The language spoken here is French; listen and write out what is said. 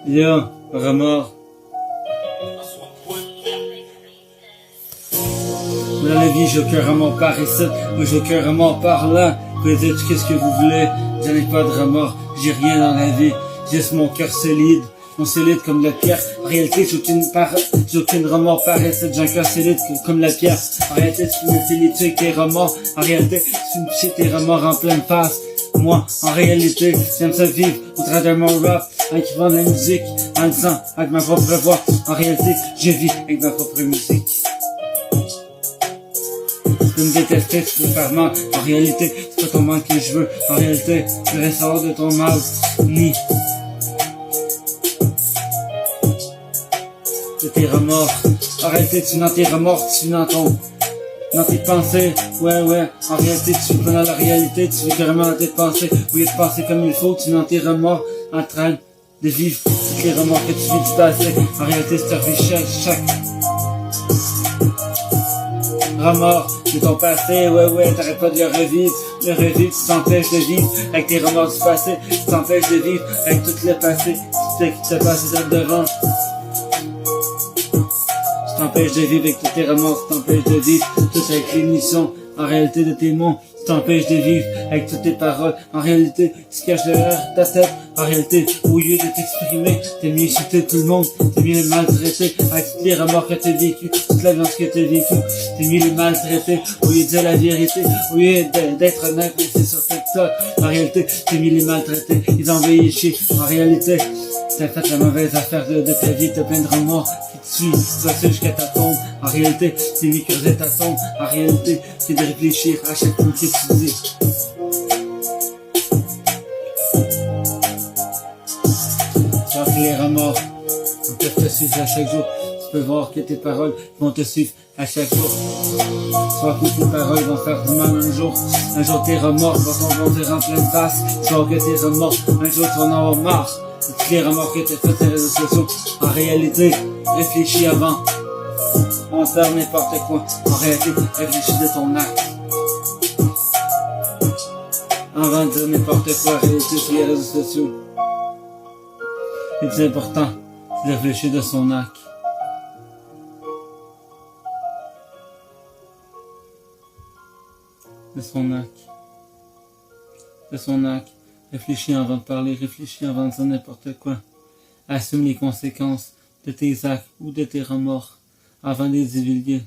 Yo, remords. Dans la vie, j'ai aucun remords par ici, moi j'ai aucun remords par là. Vous pouvez dire qu'est-ce que vous voulez, j'en ai pas de remords, j'ai rien dans la vie, juste mon cœur solide. Mon solide comme la pierre. En réalité, j'ai aucune remords par ici, j'ai un cœur solide comme la pierre. En réalité, tu peux m'utiliser avec tes remords. En réalité, tu me piches tes remords en pleine face. Moi, en réalité, j'aime ça vivre au travers de mon rap, en écrivant de la musique, en le disant avec ma propre voix. En réalité, je vis avec ma propre musique. Tu peux me détester, tu peux me faire mal. En réalité, c'est pas ton mal que je veux. En réalité, je vais sortir de ton mal, ni de tes remords. En réalité, tu n'as tes remords, tu n'as dans tes pensées, ouais, en réalité, tu vis pas dans la réalité, tu vis carrément dans tes pensées, au lieu de penser comme il faut, tu n'as tes remords, en train de vivre tous les remords que tu vis du passé. En réalité, c'est revis chaque remords de ton passé, ouais, t'arrêtes pas de le revivre, tu t'empêches de vivre avec tes remords du passé, tu t'empêches de vivre avec tout le passé, qui t'est passé devant. Tu t'empêches de vivre avec tous tes remords, tu t'empêches de vivre tout avec l'émission, en réalité de tes mots, tu t'empêches de vivre avec toutes tes paroles, en réalité tu caches derrière ta tête, en réalité au lieu de t'exprimer, t'es mieux insulter tout le monde, t'es mieux le maltraiter avec tous les remords que t'as vécu, toute la violence que t'as vécu, t'es mieux le maltraiter au lieu de dire la vérité, au lieu d'être honnête, mais c'est sur TikTok, en réalité t'es mieux les maltraiter, ils envoient chier, en réalité t'as fait la mauvaise affaire de ta vie, t'as plein de remords qui te suivent, tu vas jusqu'à ta tombe. En réalité, c'est mieux creuser ta tombe. En réalité, c'est de réfléchir à chaque mot que tu dis. Genre que les remords peuvent te suivre à chaque jour. Tu peux voir que tes paroles vont te suivre à chaque jour. Soit que tes paroles vont faire du mal un jour. Un jour tes remords vont te rendre pleine face. Soit que tes remords, un jour tu vas en avoir marre. Toutes les remords que t'as fait sur les réseaux sociaux. En réalité, réfléchis avant. On sert n'importe quoi. En réalité, réfléchis de ton acte. Avant de dire n'importe quoi, en réalité sur les réseaux sociaux. Le plus important, c'est de réfléchir de son acte. De son acte. De son acte. Réfléchis avant de parler, réfléchis avant de dire n'importe quoi. Assume les conséquences de tes actes ou de tes remords avant de les divulguer.